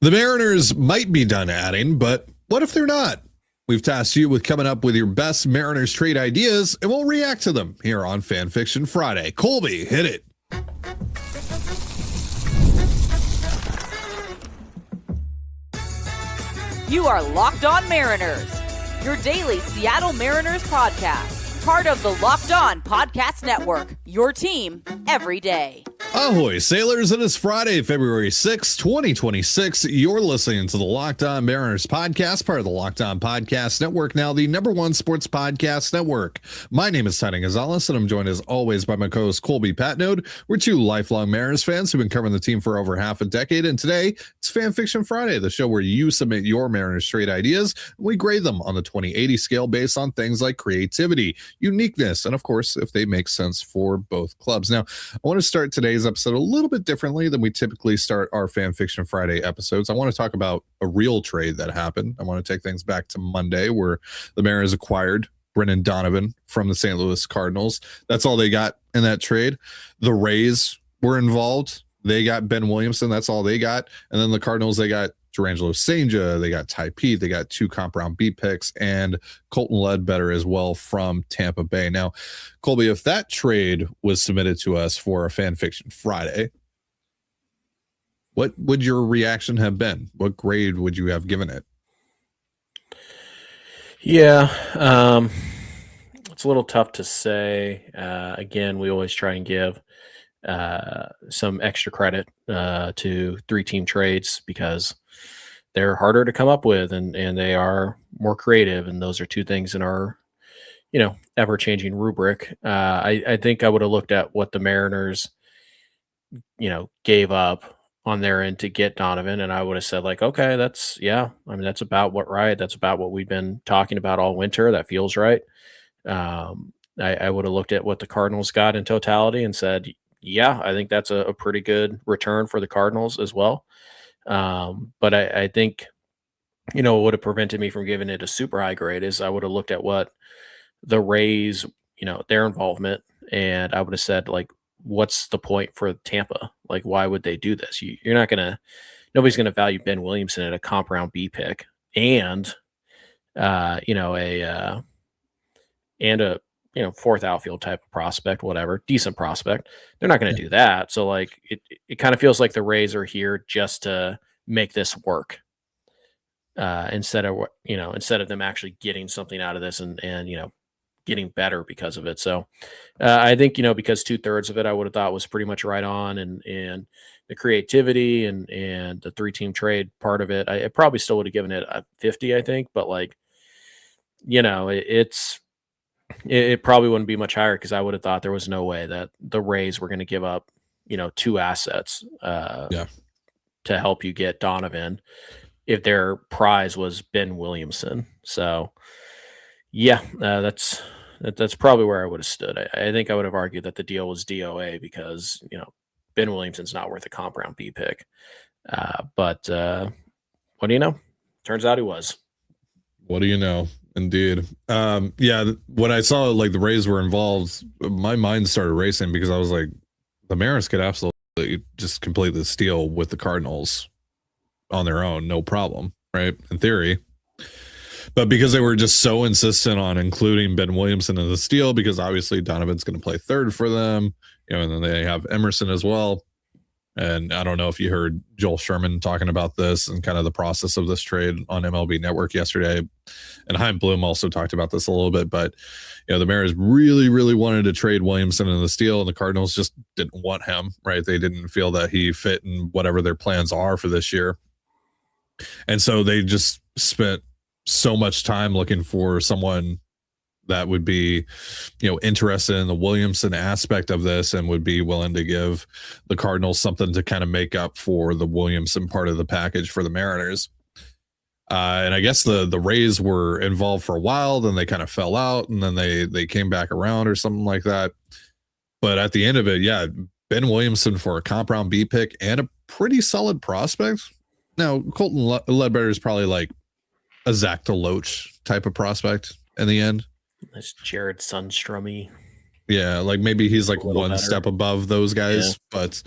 The Mariners might be done adding, but what if they're not? We've tasked you with coming up with your best Mariners trade ideas, and we'll react to them here on Fan Fiction Friday. Colby, hit it. You are Locked On Mariners, your daily Seattle Mariners podcast, part of the Locked On Podcast Network, your team every day. Ahoy, sailors. It is Friday, February 6th, 2026. You're listening to the Locked On Mariners podcast, part of the Locked On Podcast Network, now the #1 sports podcast network. My name is Cijntje Gonzalez, and I'm joined as always by my co-host Colby Patnode. We're two lifelong Mariners fans who've been covering the team for over half a decade, and today it's Fan Fiction Friday, the show where you submit your Mariners trade ideas, and we grade them on the 20/80 scale based on things like creativity, uniqueness, and of course, if they make sense for both clubs. Now, I want to start today's episode a little bit differently than we typically start our Fan Fiction Friday episodes. I want to talk about a real trade that happened. I want to take things back to Monday, where the Mariners acquired Brennan Donovan from the St. Louis Cardinals. That's all they got in that trade. The Rays were involved. They got Ben Williamson. That's all they got. And then the Cardinals, they got Jurrangelo, Cijntje, they got Peete, they got 2 comp round B picks, and Colton Ledbetter as well from Tampa Bay. Now, Colby, if that trade was submitted to us for a Fan Fiction Friday, what would your reaction have been? What grade would you have given it? Yeah, it's a little tough to say. Again, we always try and give some extra credit to 3-team trades because they're harder to come up with and they are more creative. And those are 2 things in our, ever-changing rubric. I think I would have looked at what the Mariners, gave up on their end to get Donovan. And I would have said okay, that's about that's about what we've been talking about all winter. That feels right. I would have looked at what the Cardinals got in totality and said, yeah, I think that's a pretty good return for the Cardinals as well. But I think, what would have prevented me from giving it a super high grade is I would have looked at what the Rays, their involvement, and I would have said, what's the point for Tampa? Why would they do this? Nobody's going to value Ben Williamson at a comp round B pick and, a 4th outfield type of prospect, whatever, decent prospect. They're not going to do that. So it kind of feels like the Rays are here just to make this work. Instead of them actually getting something out of this and getting better because of it. So I think, because 2/3 of it I would have thought was pretty much right on and the creativity and the 3-team trade part of it, I probably still would have given it a 50, I think, but it probably wouldn't be much higher because I would have thought there was no way that the Rays were going to give up, 2 assets to help you get Donovan if their prize was Ben Williamson. So, yeah, that's probably where I would have stood. I think I would have argued that the deal was DOA because, Ben Williamson's not worth a comp round B pick. But what do you know? Turns out he was. What do you know? Indeed. When I saw the Rays were involved, my mind started racing because I was like, the Mariners could absolutely just complete this deal with the Cardinals on their own, no problem, right? In theory. But because they were just so insistent on including Ben Williamson in this deal, because obviously Donovan's going to play 3rd for them, and then they have Emerson as well. And I don't know if you heard Joel Sherman talking about this and kind of the process of this trade on MLB Network yesterday. And Chaim Bloom also talked about this a little bit, but the Mariners really, really wanted to trade Williamson in this deal, and the Cardinals just didn't want him, right? They didn't feel that he fit in whatever their plans are for this year. And so they just spent so much time looking for someone that would be, interested in the Williamson aspect of this and would be willing to give the Cardinals something to kind of make up for the Williamson part of the package for the Mariners. And I guess the Rays were involved for a while, then they kind of fell out, and then they came back around or something like that. But at the end of it, Ben Williamson for a comp round B pick and a pretty solid prospect. Now, Colton Ledbetter is probably a Zach DeLoach type of prospect in the end. That's Jared Sundstrom-y. Yeah, maybe he's one step above those guys, but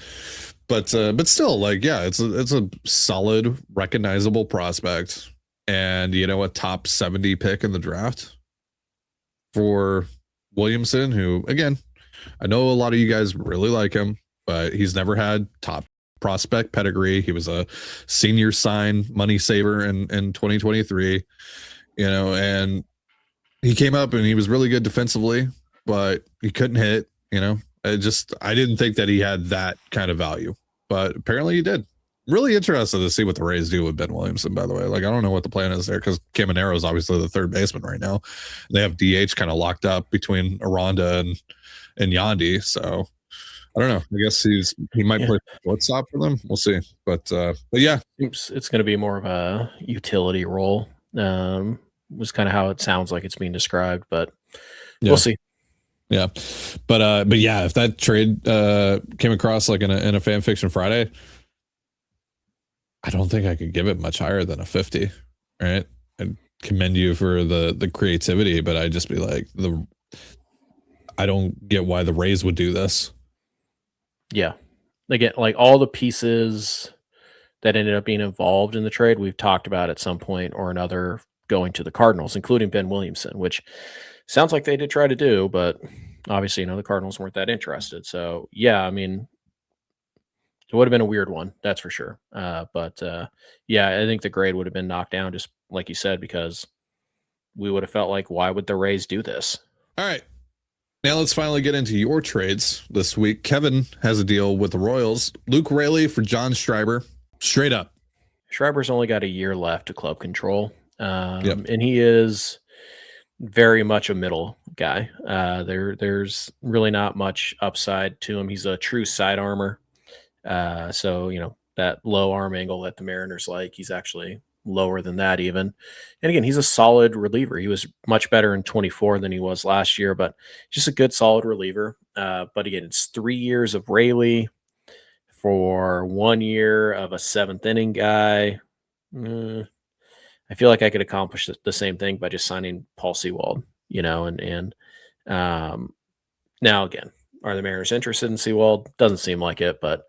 But still, like, yeah, it's a solid, recognizable prospect, and a top 70 pick in the draft for Williamson, who, again, I know a lot of you guys really like him, but he's never had top prospect pedigree. He was a senior sign money saver in 2023, and he came up and he was really good defensively, but he couldn't hit. I didn't think that he had that kind of value, but apparently he did. Really interested to see what the Rays do with Ben Williamson, by the way. Like, I don't know what the plan is there, because Caminero is obviously the third baseman right now. They have DH kind of locked up between Aranda and Yandy. So I don't know. I guess he might play shortstop for them. We'll see. But yeah, it's going to be more of a utility role. Was kind of how it sounds like it's being described, but we'll see. Yeah, but yeah, if that trade came across like in a Fan Fiction Friday, I don't think I could give it much higher than a 50. Right? I commend you for the creativity, but I'd just be like, I don't get why the Rays would do this. Yeah, again, like all the pieces that ended up being involved in the trade, we've talked about at some point or another going to the Cardinals, including Ben Williamson, which sounds like they did try to do, but obviously, the Cardinals weren't that interested. So, yeah, I mean, it would have been a weird one, that's for sure. But yeah, I think the grade would have been knocked down, just like you said, because we would have felt like, why would the Rays do this? All right. Now let's finally get into your trades this week. Kevin has a deal with the Royals. Luke Raley for John Schreiber. Straight up. Schreiber's only got a year left to club control. And he is very much a middle guy. There's really not much upside to him. He's a true side armor. So, that low arm angle that the Mariners like, he's actually lower than that even. And again, he's a solid reliever. He was much better in 24 than he was last year, but just a good solid reliever. But again, it's 3 years of Raley for 1 year of a seventh inning guy. I feel like I could accomplish the same thing by just signing Paul Sewald, and now again, are the Mariners interested in Sewald? Doesn't seem like it, but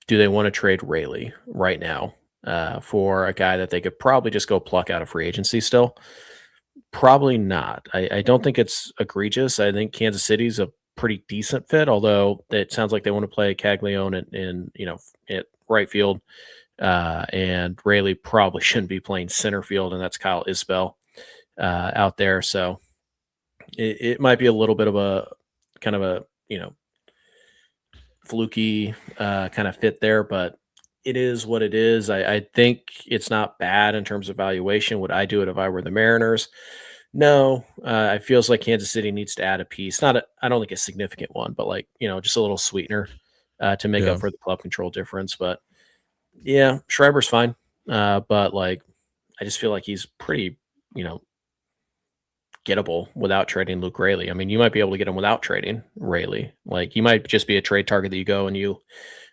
do they want to trade Raley right now for a guy that they could probably just go pluck out of free agency still? Probably not. I don't think it's egregious. I think Kansas City's a pretty decent fit, although it sounds like they want to play Caglione at right field. And Raley probably shouldn't be playing center field, and that's Kyle Isbell out there. So it might be a little bit of a kind of a fluky kind of fit there, but it is what it is. I think it's not bad in terms of valuation. Would I do it if I were the Mariners? No. It feels like Kansas City needs to add a piece. I don't think a significant one, but just a little sweetener to make up for the club control difference. But yeah, Schreiber's fine. But I just feel like he's pretty, gettable without trading Luke Raley. I mean, you might be able to get him without trading Raley. He might just be a trade target that you go and you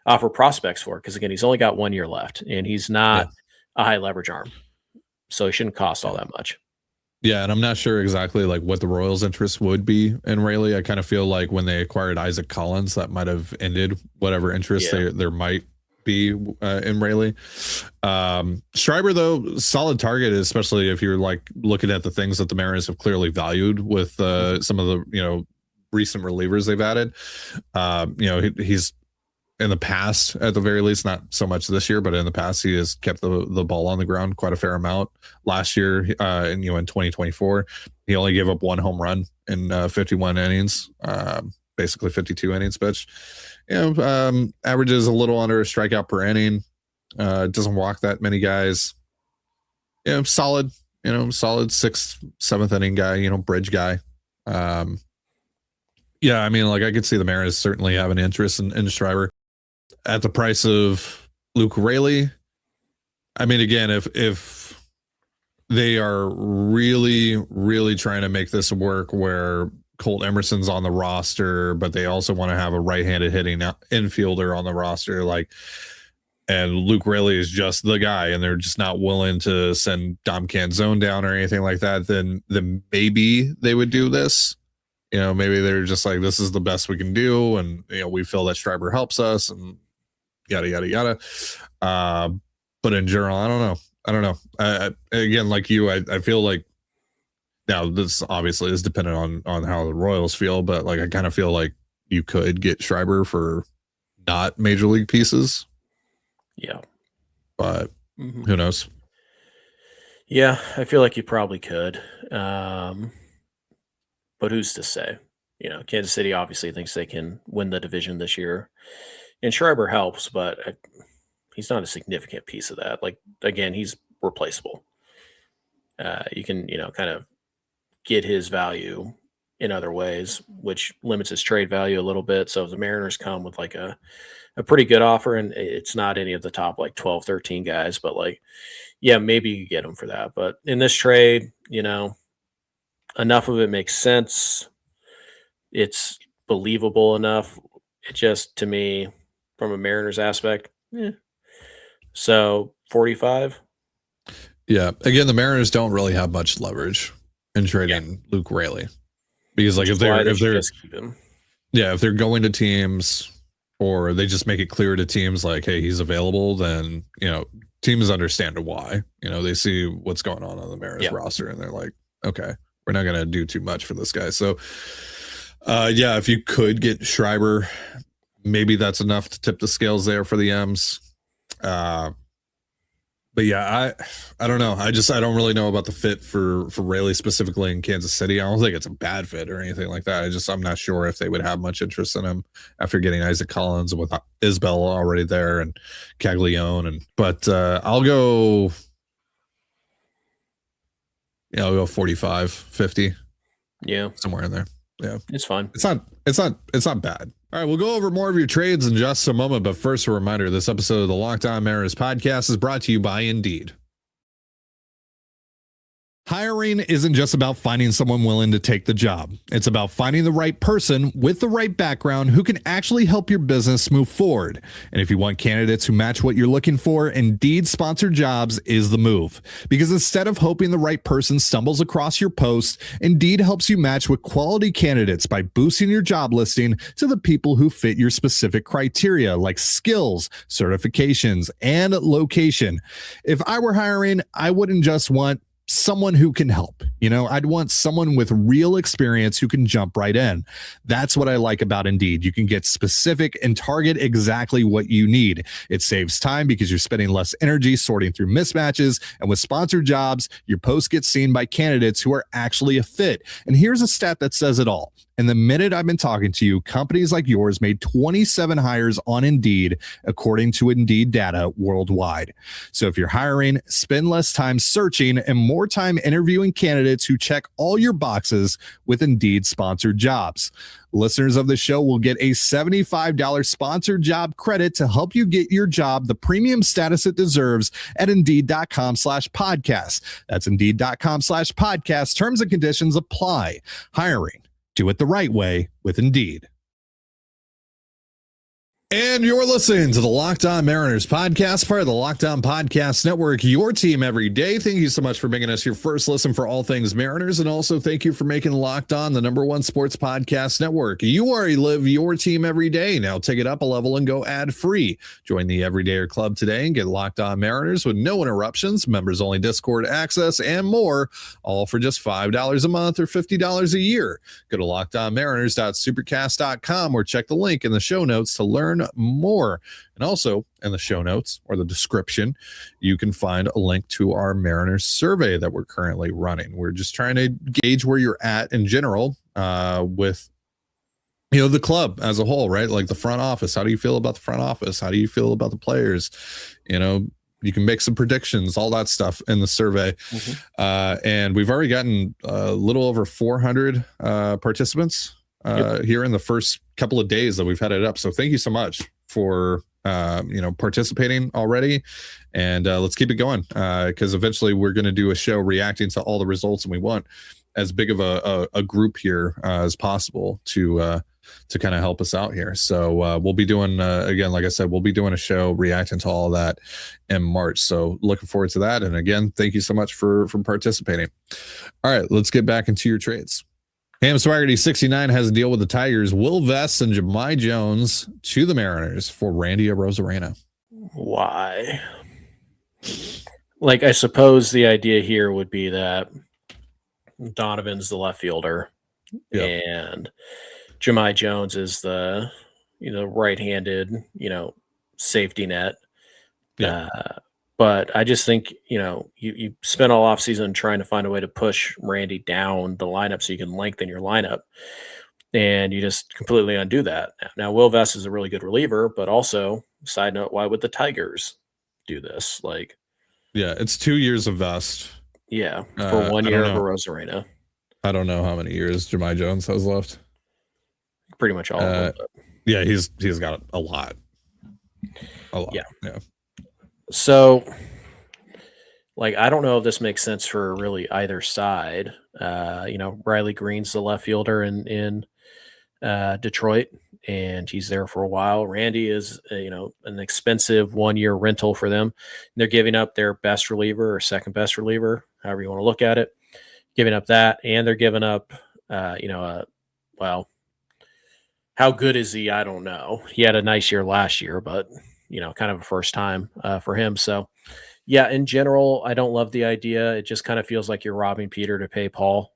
offer prospects for, because again, he's only got 1 year left and he's not a high leverage arm. So he shouldn't cost all that much. Yeah, and I'm not sure exactly what the Royals' interest would be in Raley. I kind of feel like when they acquired Isaac Collins, that might have ended whatever interest there might be in Raley. Schreiber, though, solid target, especially if you're looking at the things that the Mariners have clearly valued with some of the recent relievers they've added. He's in the past, at the very least, not so much this year, but in the past, he has kept the ball on the ground quite a fair amount. Last year, in 2024, he only gave up 1 home run in 51 innings, basically 52 innings pitched. Averages a little under a strikeout per inning. Doesn't walk that many guys. Solid 6th, 7th inning guy. Bridge guy. Yeah, I mean, I could see the Mariners certainly have an interest in Schreiber at the price of Luke Raley. I mean, again, if they are really, really trying to make this work where Colt Emerson's on the roster, but they also want to have a right-handed hitting infielder on the roster, and Luke Raley is just the guy, and they're just not willing to send Dom Canzone down or anything like that, then maybe they would do this. maybe they're just like, this is the best we can do, and we feel that Schreiber helps us, and yada yada yada. But in general, I don't know. Again, like you, I feel like now this obviously is dependent on how the Royals feel, but like I kind of feel like you could get Schreiber for not major league pieces. Yeah, but who knows? Yeah, I feel like you probably could. But who's to say? Kansas City obviously thinks they can win the division this year. And Schreiber helps, but he's not a significant piece of that. Like, again, he's replaceable. You can, kind of get his value in other ways, which limits his trade value a little bit. So if the Mariners come with like a pretty good offer, and it's not any of the top like 12, 13 guys, but like, yeah, maybe you get him for that. But in this trade, enough of it makes sense. It's believable enough. It just, to me, from a Mariners aspect, So 45. Yeah. Again, the Mariners don't really have much leverage in trading Luke Raley, because like if they're just keep him. Yeah, if they're going to teams, or they just make it clear to teams like, hey, he's available, then teams understand why. They see what's going on the Mariners roster, and they're like, okay, we're not going to do too much for this guy. So, if you could get Schreiber, maybe that's enough to tip the scales there for the M's. But yeah, I don't know. I don't really know about the fit for Raley specifically in Kansas City. I don't think it's a bad fit or anything like that. I'm not sure if they would have much interest in him after getting Isaac Collins with Isbell already there and Caglione. But I'll go 45, 50. Yeah. Somewhere in there. Yeah. It's fine. It's not bad. All right, we'll go over more of your trades in just a moment, but first a reminder, this episode of the Locked On Mariners podcast is brought to you by Indeed. Hiring isn't just about finding someone willing to take the job. It's about finding the right person with the right background who can actually help your business move forward. And if you want candidates who match what you're looking for, Indeed Sponsored Jobs is the move. Because instead of hoping the right person stumbles across your post, Indeed helps you match with quality candidates by boosting your job listing to the people who fit your specific criteria, like skills, certifications, and location. If I were hiring, I wouldn't just want someone who can help. I'd want someone with real experience who can jump right in. That's what I like about Indeed. You can get specific and target exactly what you need. It saves time because you're spending less energy sorting through mismatches. And with sponsored jobs, your post gets seen by candidates who are actually a fit. And here's a stat that says it all. In the minute I've been talking to you, companies like yours made 27 hires on Indeed, according to Indeed data worldwide. So if you're hiring, spend less time searching and more time interviewing candidates who check all your boxes with Indeed Sponsored Jobs. Listeners of the show will get a $75 sponsored job credit to help you get your job the premium status it deserves at Indeed.com/podcast. That's Indeed.com/podcast. Terms and conditions apply. Hiring. Do it the right way with Indeed. And you're listening to the Locked On Mariners podcast, part of the Locked On Podcast Network, your team every day. Thank you so much for making us your first listen for all things Mariners. And also thank you for making Locked On the #1 sports podcast network. You already live your team every day. Now take it up a level and go ad free. Join the Everydayer Club today and get Locked On Mariners with no interruptions, members only Discord access, and more, all for just $5 a month or $50 a year. Go to lockedonmariners.supercast.com or check the link in the show notes to learn more. And also in the show notes or the description, you can find a link to our Mariners survey that we're currently running. We're just trying to gauge where you're at in general with the club as a whole, right? Like the front office. How do you feel about the front office? How do you feel about the players? You can make some predictions, all that stuff in the survey. And we've already gotten a little over 400 participants here in the first couple of days that we've had it up. So thank you so much for participating already, and let's keep it going because eventually we're going to do a show reacting to all the results, and we want as big of a group here as possible to kind of help us out here. So we'll be doing again, like I said, we'll be doing a show reacting to all that in March. So looking forward to that. And again, thank you so much for participating. All right, let's get back into your trades. Ham Swaggerty 69 has a deal with the Tigers. Will Vest and Jahmai Jones to the Mariners for Randy Arozarena. Why? Like, I suppose the idea here would be that Donovan's the left fielder, and Jahmai Jones is the, right-handed, safety net. Yeah. But I just think, you spent all offseason trying to find a way to push Randy down the lineup so you can lengthen your lineup, and you just completely undo that. Now, Will Vest is a really good reliever, but also, side note, why would the Tigers do this? Like, yeah, it's 2 years of Vest. Yeah, for 1 year of Arozarena. I don't know how many years Jahmai Jones has left. Pretty much all of them. Yeah, he's got a lot. A lot. Yeah. So, like, I don't know if this makes sense for really either side. Riley Green's the left fielder in Detroit, and he's there for a while. Randy is, an expensive 1 year rental for them. They're giving up their best reliever or second best reliever, however you want to look at it, giving up that, and they're giving up, how good is he? I don't know. He had a nice year last year, but kind of a first time for him. So, yeah, in general, I don't love the idea. It just kind of feels like you're robbing Peter to pay Paul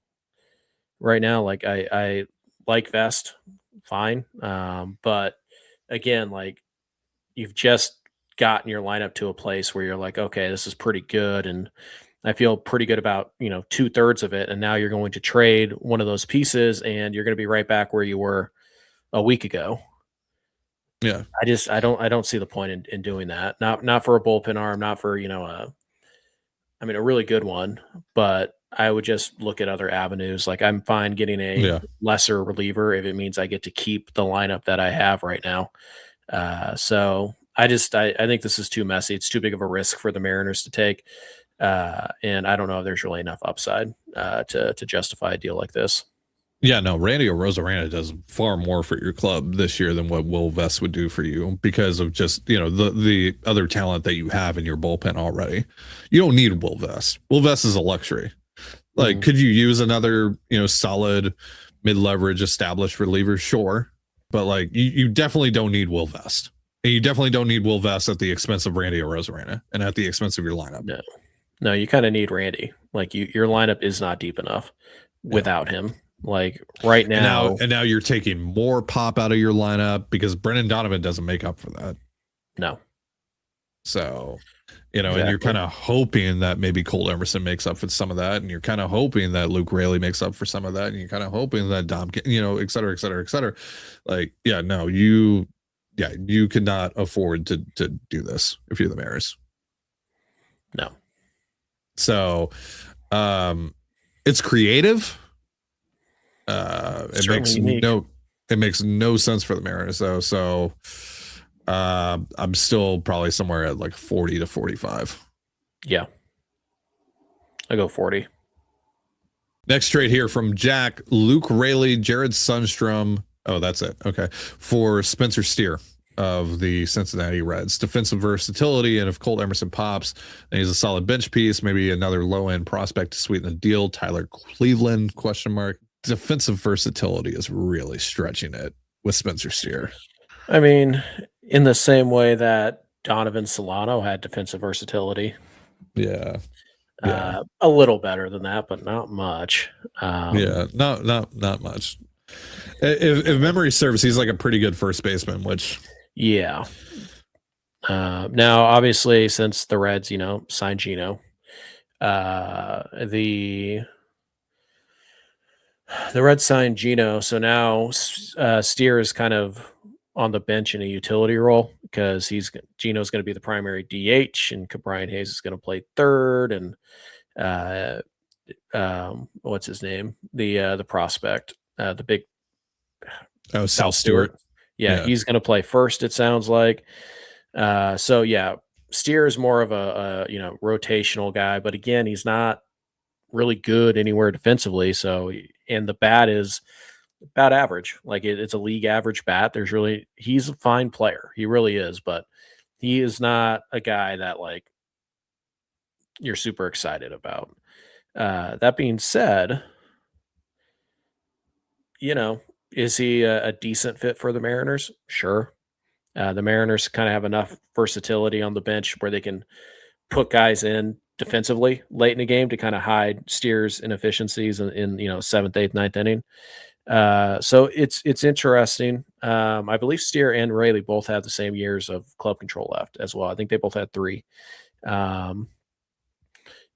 right now. Like, I like Vest, fine. But again, like, you've just gotten your lineup to a place where you're like, okay, this is pretty good. And I feel pretty good about, 2/3 of it. And now you're going to trade one of those pieces and you're going to be right back where you were a week ago. Yeah. I don't see the point in doing that. Not for a bullpen arm, not for, a really good one, but I would just look at other avenues. Like, I'm fine getting a lesser reliever if it means I get to keep the lineup that I have right now. So I think this is too messy. It's too big of a risk for the Mariners to take. And I don't know if there's really enough upside to justify a deal like this. Yeah, no, Randy Arozarena does far more for your club this year than what Will Vest would do for you because of just, the other talent that you have in your bullpen already. You don't need Will Vest. Will Vest is a luxury. Like, could you use another, solid mid-leverage established reliever? Sure. But like, you definitely don't need Will Vest. And you definitely don't need Will Vest at the expense of Randy Arozarena and at the expense of your lineup. No, you kind of need Randy. Like, your lineup is not deep enough without him. Like, right now. And now you're taking more pop out of your lineup because Brennan Donovan doesn't make up for that. No. So, and you're kind of hoping that maybe Cole Emerson makes up for some of that. And you're kind of hoping that Luke Raley makes up for some of that. And you're kind of hoping that Dom, et cetera, et cetera, et cetera. Like, you cannot afford to do this if you're the Mariners. No. So, it's creative. It makes no sense for the Mariners though. So, I'm still probably somewhere at like 40 to 45. Yeah. I go 40. Next trade here from Jack, Luke Raley, Jared Sundstrom. Oh, that's it. Okay. For Spencer Steer of the Cincinnati Reds. Defensive versatility, and if Colt Emerson pops, then he's a solid bench piece, maybe another low-end prospect to sweeten the deal. Tyler Cleveland, ? Defensive versatility is really stretching it with Spencer Steer. I mean, in the same way that Donovan Solano had defensive versatility. Yeah. A little better than that, but not much. Not much. If memory serves, he's like a pretty good first baseman, which now obviously since the Reds, signed Gino, the Reds signed Gino, so now Steer is kind of on the bench in a utility role because Gino's going to be the primary DH, and Brian Hayes is going to play third, and what's his name? The prospect, the big Sal Stewart. Yeah, he's going to play first. It sounds like. Steer is more of a rotational guy, but again, he's not really good anywhere defensively. So, and the bat is about average. Like it's a league average bat. He's a fine player. He really is, but he is not a guy that like you're super excited about. That being said, is he a decent fit for the Mariners? Sure. The Mariners kind of have enough versatility on the bench where they can put guys in defensively late in the game to kind of hide Steer's inefficiencies in seventh, eighth, ninth inning. So it's interesting. I believe Steer and Raley both have the same years of club control left as well. I think they both had 3.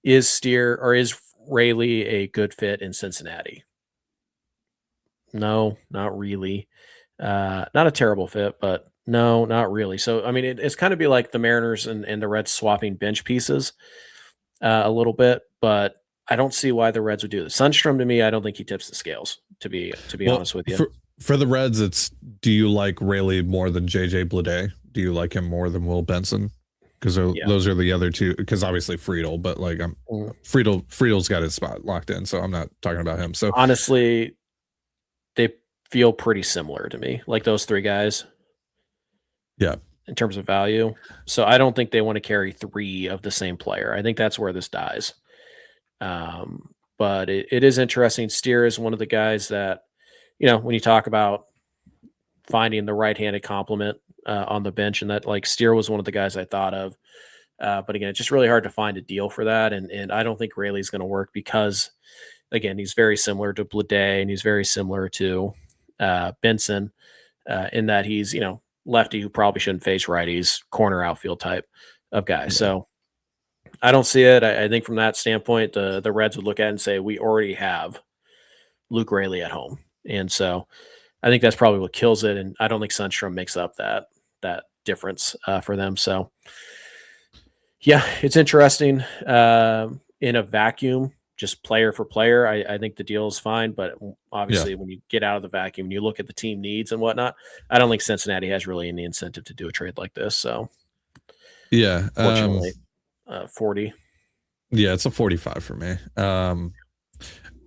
Is Raley a good fit in Cincinnati? No, not really. Not a terrible fit, but no, not really. So, I mean, it's kind of be like the Mariners and the Reds swapping bench pieces a little bit, but I don't see why the Reds would do this. Sundstrom, to me, I don't think he tips the scales, to be honest with you. For the Reds, it's, do you like Raley more than JJ Bleday? Do you like him more than Will Benson? Because those are the other two. Because obviously Friedel, but like Friedel's got his spot locked in, so I'm not talking about him. So honestly, they feel pretty similar to me, like those 3 guys. Yeah. In terms of value. So I don't think they want to carry 3 of the same player. I think that's where this dies. But it is interesting. Steer is one of the guys that, when you talk about finding the right-handed complement on the bench, and that, like, Steer was one of the guys I thought of. But again, it's just really hard to find a deal for that. And I don't think Raley's going to work because, again, he's very similar to Bleday and he's very similar to Benson in that he's, lefty who probably shouldn't face righties, corner outfield type of guy. Yeah. So I don't see it. I think from that standpoint, the Reds would look at it and say, we already have Luke Raley at home. And so I think that's probably what kills it. And I don't think Sundstrom makes up that difference for them. So yeah, it's interesting. In a vacuum, just player for player, I think the deal is fine. But obviously, when you get out of the vacuum and you look at the team needs and whatnot, I don't think Cincinnati has really any incentive to do a trade like this. So, yeah, fortunately, 40. Yeah, it's a 45 for me.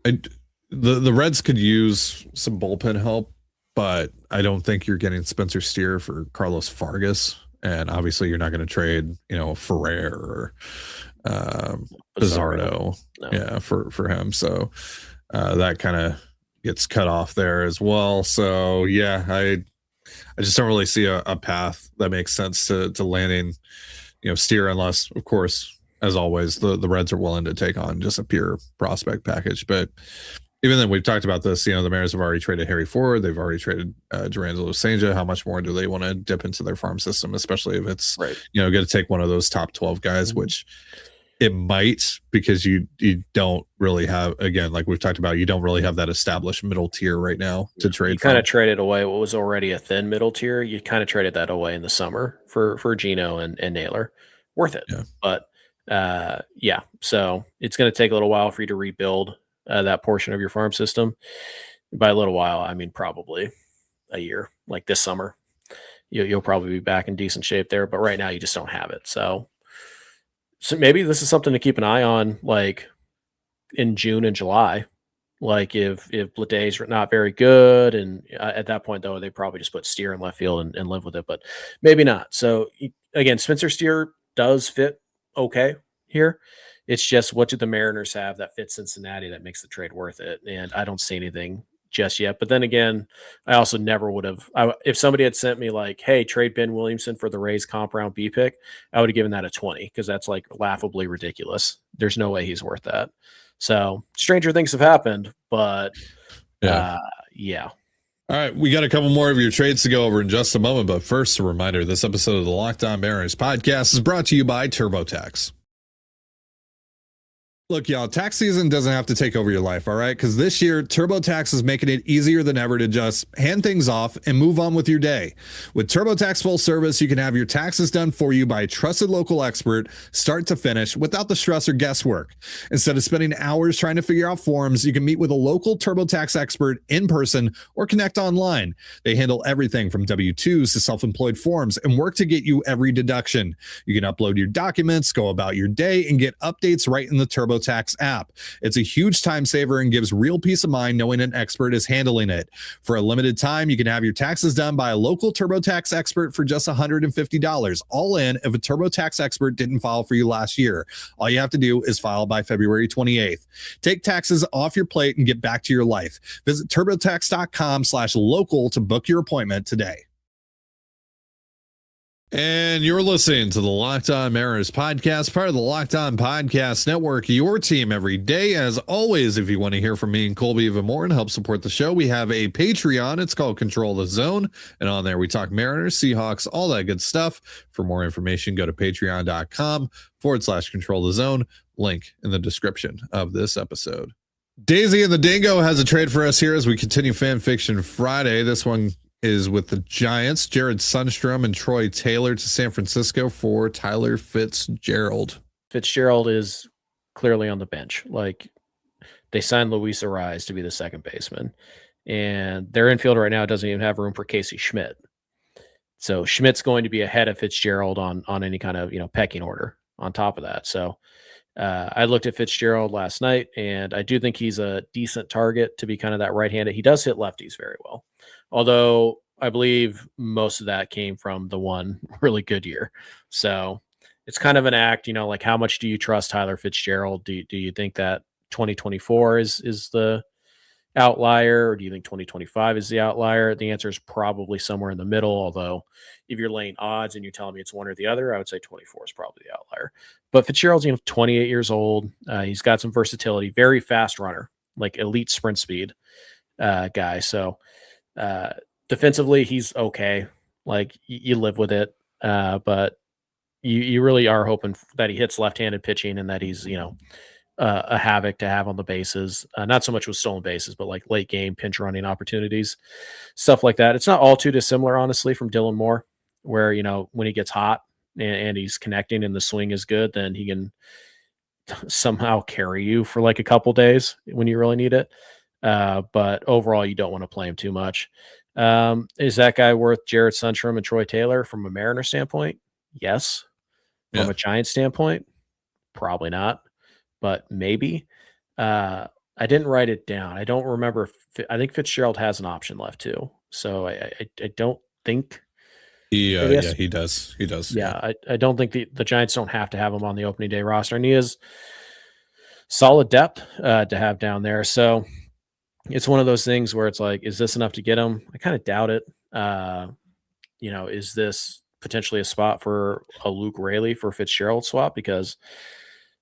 The Reds could use some bullpen help, but I don't think you're getting Spencer Steer for Carlos Vargas, and obviously you're not going to trade, Ferrer or Bizarro, for him. So that kind of gets cut off there as well. So yeah, I just don't really see a path that makes sense to landing, Steer, unless, of course, as always, the Reds are willing to take on just a pure prospect package. But even then, we've talked about this. The Mariners have already traded Harry Ford. They've already traded Jurrangelo, Cijntje. How much more do they want to dip into their farm system, especially if it's going to take one of those top 12 guys, which it might, because you don't really have, again, like we've talked about, you don't really have that established middle tier right now to trade. You kind of traded away what was already a thin middle tier. You kind of traded that away in the summer for Gino and Naylor. Worth it. Yeah. But so it's going to take a little while for you to rebuild that portion of your farm system. By a little while, I mean probably a year. Like this summer, you'll probably be back in decent shape there. But right now, you just don't have it. So maybe this is something to keep an eye on, like in June and July. Like if Bleday's not very good, and at that point though, they probably just put Steer in left field and live with it. But maybe not. So again, Spencer Steer does fit okay here. It's just, what do the Mariners have that fits Cincinnati that makes the trade worth it? And I don't see anything just yet. But then again, I also never would have. If somebody had sent me like, hey, trade Ben Williamson for the Rays comp round B pick, I would have given that a 20, because that's like laughably ridiculous. There's no way he's worth that. So stranger things have happened, but yeah. All right, we got a couple more of your trades to go over in just a moment. But first, a reminder, this episode of the Locked On Mariners podcast is brought to you by TurboTax. Look, y'all, tax season doesn't have to take over your life, all right? Because this year, TurboTax is making it easier than ever to just hand things off and move on with your day. With TurboTax Full Service, you can have your taxes done for you by a trusted local expert, start to finish, without the stress or guesswork. Instead of spending hours trying to figure out forms, you can meet with a local TurboTax expert in person or connect online. They handle everything from W-2s to self-employed forms and work to get you every deduction. You can upload your documents, go about your day, and get updates right in the TurboTax TurboTax app. It's a huge time saver and gives real peace of mind knowing an expert is handling it. For a limited time, you can have your taxes done by a local TurboTax expert for just $150, all in if a TurboTax expert didn't file for you last year. All you have to do is file by February 28th. Take taxes off your plate and get back to your life. Visit TurboTax.com/local to book your appointment today. And you're listening to the Locked On Mariners podcast, part of the Locked On Podcast Network, your team every day. As always, if you want to hear from me and Colby even more and help support the show, we have a Patreon. It's called Control the Zone. And on there, we talk Mariners, Seahawks, all that good stuff. For more information, go to patreon.com/Control the Zone. Link in the description of this episode. Daisy and the Dingo has a trade for us here as we continue Fan Fiction Friday. This one is with the Giants, Jared Sundstrom and Troy Taylor to San Francisco for Tyler Fitzgerald. Fitzgerald is clearly on the bench. Like, they signed Luis Ariz to be the second baseman, and their infield right now doesn't even have room for Casey Schmidt. So Schmidt's going to be ahead of Fitzgerald on any kind of, pecking order on top of that. So I looked at Fitzgerald last night, and I do think he's a decent target to be kind of that right-handed. He does hit lefties very well, although I believe most of that came from the one really good year. So it's kind of an act, like how much do you trust Tyler Fitzgerald? Do you think that 2024 is the outlier, or do you think 2025 is the outlier? The answer is probably somewhere in the middle, although if you're laying odds and you're telling me it's one or the other, I would say 24 is probably the outlier. But Fitzgerald's 28 years old. He's got some versatility, very fast runner, like elite sprint speed guy. So defensively, he's okay. Like, you live with it, but you really are hoping that he hits left-handed pitching and that he's a havoc to have on the bases. Not so much with stolen bases, but like late game pinch running opportunities, stuff like that. It's not all too dissimilar, honestly, from Dylan Moore, where when he gets hot and he's connecting and the swing is good, then he can somehow carry you for like a couple days when you really need it. But overall, you don't want to play him too much. Is that guy worth Jared Sundstrom and Troy Taylor from a Mariner standpoint? Yes. From a Giants standpoint, probably not, but maybe. I didn't write it down. I don't remember. I think Fitzgerald has an option left too. So I don't think. He does. He does. Yeah. I don't think the Giants don't have to have him on the opening day roster, and he is solid depth to have down there. So it's one of those things where it's like, is this enough to get him? I kind of doubt it. Is this potentially a spot for a Luke Raley for Fitzgerald swap? Because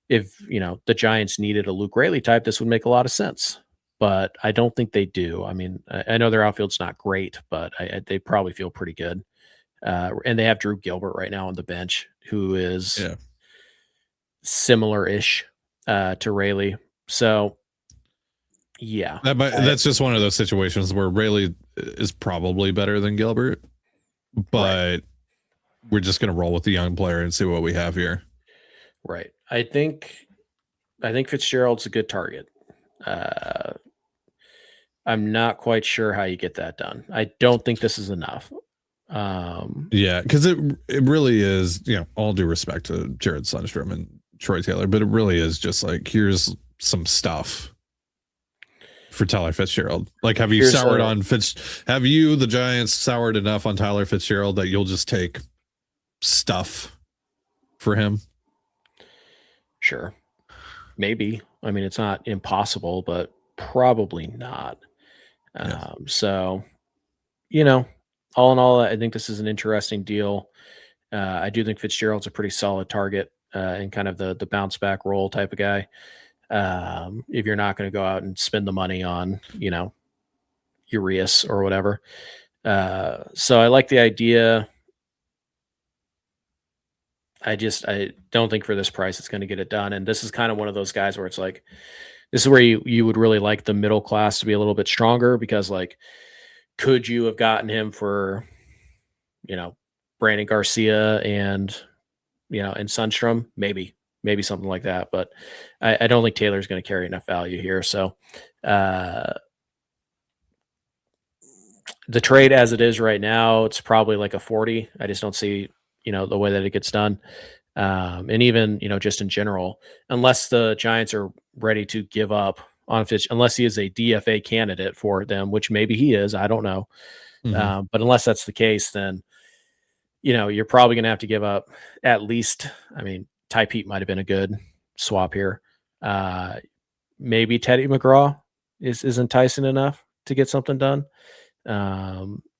if, the Giants needed a Luke Raley type, this would make a lot of sense. But I don't think they do. I mean, I know their outfield's not great, but they probably feel pretty good. And they have Drew Gilbert right now on the bench, who is similar-ish to Raley. So, yeah. That's just one of those situations where Raley is probably better than Gilbert, but we're just going to roll with the young player and see what we have here. Right. I think Fitzgerald's a good target. I'm not quite sure how you get that done. I don't think this is enough. Because it really is, all due respect to Jared Sundstrom and Troy Taylor, but it really is just like, here's some stuff for Tyler Fitzgerald. Like, have you the Giants soured enough on Tyler Fitzgerald that you'll just take stuff for him? Sure. Maybe. I mean, it's not impossible, but probably not. So, all in all, I think this is an interesting deal. I do think Fitzgerald's a pretty solid target and kind of the bounce back role type of guy. If you're not going to go out and spend the money on, Urias or whatever. So I like the idea. I don't think for this price it's going to get it done. And this is kind of one of those guys where it's like, this is where you would really like the middle class to be a little bit stronger, because like, could you have gotten him for, Brandon Garcia and Sundstrom? Maybe something like that. But I don't think Taylor's going to carry enough value here. So the trade as it is right now, it's probably like a 40. I just don't see, the way that it gets done. And even, just in general, unless the Giants are ready to give up on Fitch, unless he is a DFA candidate for them, which maybe he is, I don't know. But unless that's the case, then, you're probably going to have to give up at least, Ty Peete might have been a good swap here. Maybe Teddy McGraw is enticing enough to get something done.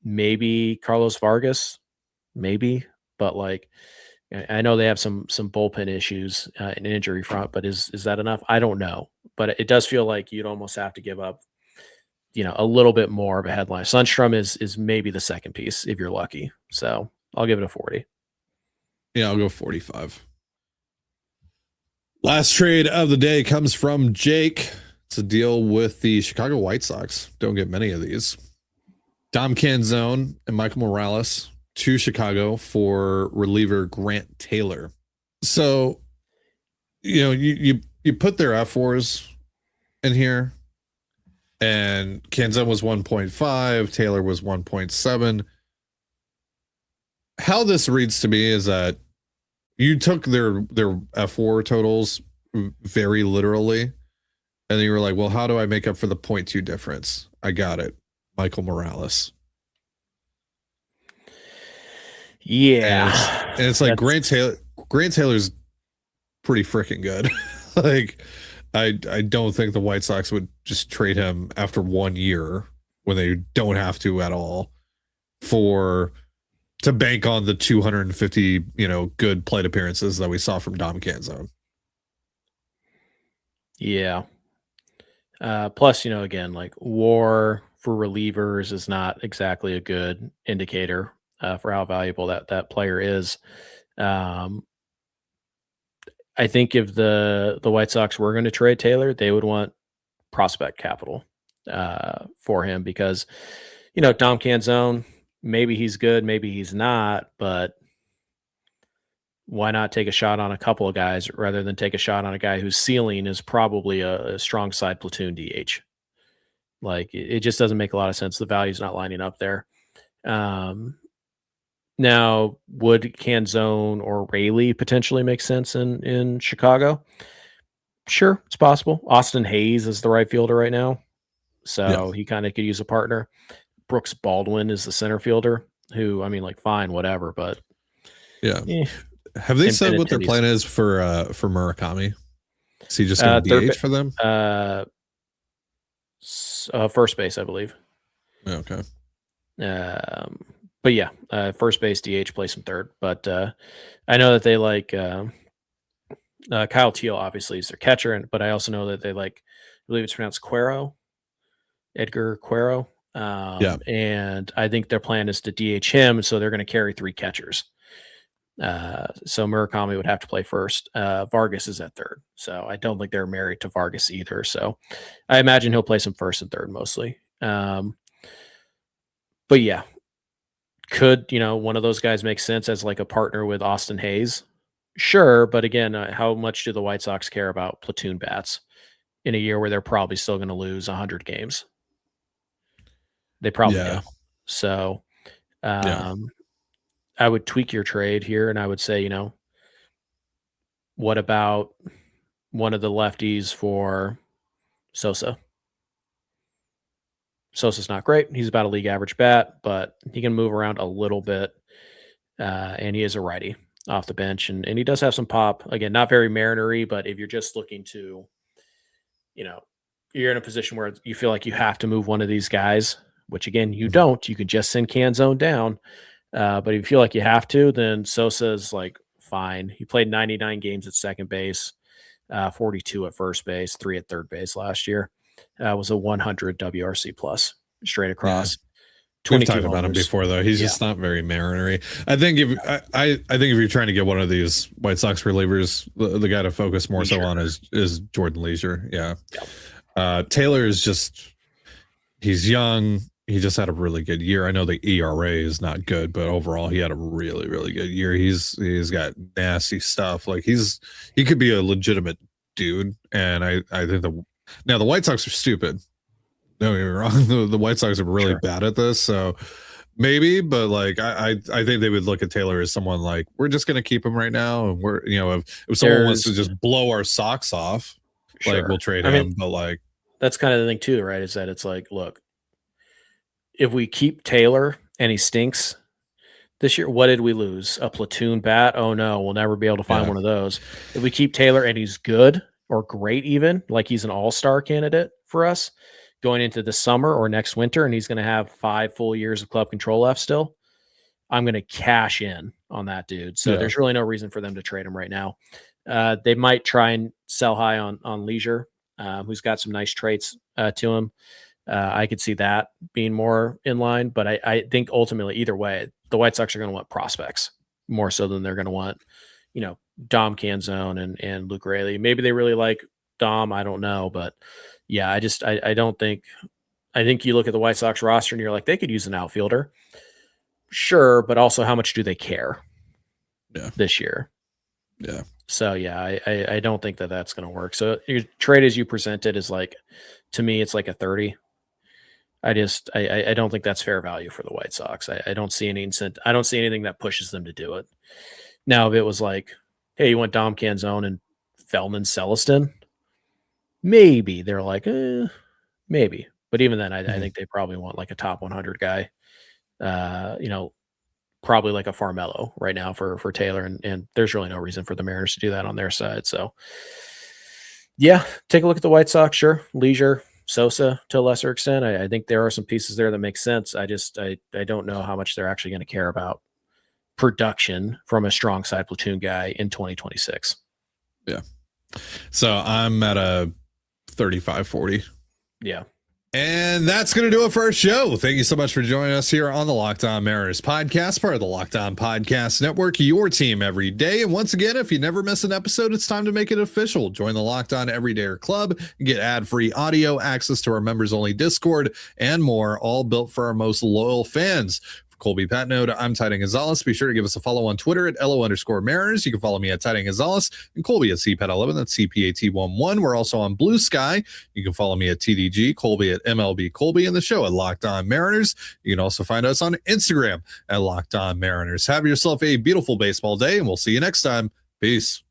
Maybe Carlos Vargas, maybe, but I know they have some bullpen issues in injury front, but is that enough? I don't know, but it does feel like you'd almost have to give up, a little bit more of a headline. Sundstrom is maybe the second piece if you're lucky. So I'll give it a 40. Yeah, I'll go 45. Last trade of the day comes from Jake. It's a deal with the Chicago White Sox. Don't get many of these. Dom Canzone and Michael Morales to Chicago for reliever Grant Taylor. So, you put their F4s in here, and Canzone was 1.5, Taylor was 1.7. How this reads to me is that you took their F4 totals very literally, and then you were like, well, how do I make up for the 0.2 difference? I got it. Michael Morales. Yeah. And it's like Grant Taylor's pretty freaking good. I don't think the White Sox would just trade him after 1 year when they don't have to at all to bank on the 250, good plate appearances that we saw from Dom Canzone. Yeah. Plus, again, WAR for relievers is not exactly a good indicator for how valuable that player is. I think if the White Sox were going to trade Taylor, they would want prospect capital for him because, Dom Canzone, maybe he's good, maybe he's not, but why not take a shot on a couple of guys rather than take a shot on a guy whose ceiling is probably a strong side platoon DH? It just doesn't make a lot of sense. The value's not lining up there. Now, would Canzone or Raley potentially make sense in Chicago? Sure, it's possible. Austin Hayes is the right fielder right now, so he kind of could use a partner. Brooks Baldwin is the center fielder, who, fine, whatever, but have they said what their plan is for Murakami? Is he just going to DH for them? First base, I believe. Okay. But yeah, first base, DH, play some third. But I know that they like Kyle Teal, obviously, is their catcher, but I also know that they I believe it's pronounced Cuero, Edgar Cuero. And I think their plan is to DH him, so they're going to carry 3 catchers. So Murakami would have to play first. Vargas is at third, so I don't think they're married to Vargas either. So I imagine he'll play some first and third mostly. But yeah, could one of those guys make sense as a partner with Austin Hayes? Sure, but again, how much do the White Sox care about platoon bats in a year where they're probably still going to lose 100 games? They probably do. So I would tweak your trade here, and I would say, what about one of the lefties for Sosa? Sosa's not great. He's about a league average bat, but he can move around a little bit, and he is a righty off the bench, and he does have some pop. Again, not very Mariner-y, but if you're just looking to, you're in a position where you feel like you have to move one of these guys, which again, you don't. You can just send Canzone down. But if you feel like you have to, then Sosa's fine. He played 99 games at second base, 42 at first base, 3 at third base last year. Was a 100 WRC plus straight across. We've talked about him before, though. He's just not very Mariner-y. I think if you're trying to get one of these White Sox relievers, the guy to focus more so on is Jordan Leasure. Yeah. Taylor is he's young. He just had a really good year. I know the ERA is not good, but overall he had a really, really good year. He's got nasty stuff. He could be a legitimate dude. And I think the White Sox are stupid. Don't get me wrong. The White Sox are really bad at this. So maybe, but like I think they would look at Taylor as someone like, we're just gonna keep him right now, and we're, you know, if someone wants to just blow our socks off, like we'll trade him. But like that's kind of the thing too, right? Is that it's like, look, if we keep Taylor and he stinks this year, what did we lose? A platoon bat? Oh no, we'll never be able to find one of those. If we keep Taylor and he's good or great, even like he's an all-star candidate for us going into the summer or next winter, and he's going to have 5 full years of club control left still, I'm going to cash in on that dude. So there's really no reason for them to trade him right now. They might try and sell high on Leasure, who's got some nice traits to him. I could see that being more in line, but I think ultimately either way, the White Sox are going to want prospects more so than they're going to want, you know, Dom Canzone and Luke Raley. Maybe they really like Dom. I don't know, but yeah, I don't think, I think you look at the White Sox roster and you're like, they could use an outfielder. Sure. But also how much do they care this year? Yeah. So yeah, I don't think that that's going to work. So your trade as you presented is like, to me, it's like a 30. I don't think that's fair value for the White Sox. I don't see any incentive. I don't see anything that pushes them to do it. Now, if it was like, hey, you want Dom Canzone and Feldman Celestin, maybe they're like, maybe. But even then, I think they probably want like a top 100 guy. You know, probably like a Farmello right now for Taylor, and there's really no reason for the Mariners to do that on their side. So, yeah, take a look at the White Sox. Sure, Leasure, Sosa to a lesser extent. I think there are some pieces there that make sense. I don't know how much they're actually going to care about production from a strong side platoon guy in 2026. Yeah. So I'm at a 35-40. Yeah. And that's going to do it for our show. Thank you so much for joining us here on the Locked On Mariners podcast, part of the Locked On Podcast Network, your team every day. And once again, if you never miss an episode, it's time to make it official. Join the Locked On Everydayer Club and get ad-free audio, access to our members-only Discord, and more, all built for our most loyal fans. Colby Patnode, I'm Cijntje Gonzalez. Be sure to give us a follow on Twitter at LO_Mariners. You can follow me at Cijntje Gonzalez and Colby at CPAT11. That's CPAT11. We're also on Blue Sky. You can follow me at TDG, Colby at MLB Colby, and the show at Locked On Mariners. You can also find us on Instagram at Locked On Mariners. Have yourself a beautiful baseball day, and we'll see you next time. Peace.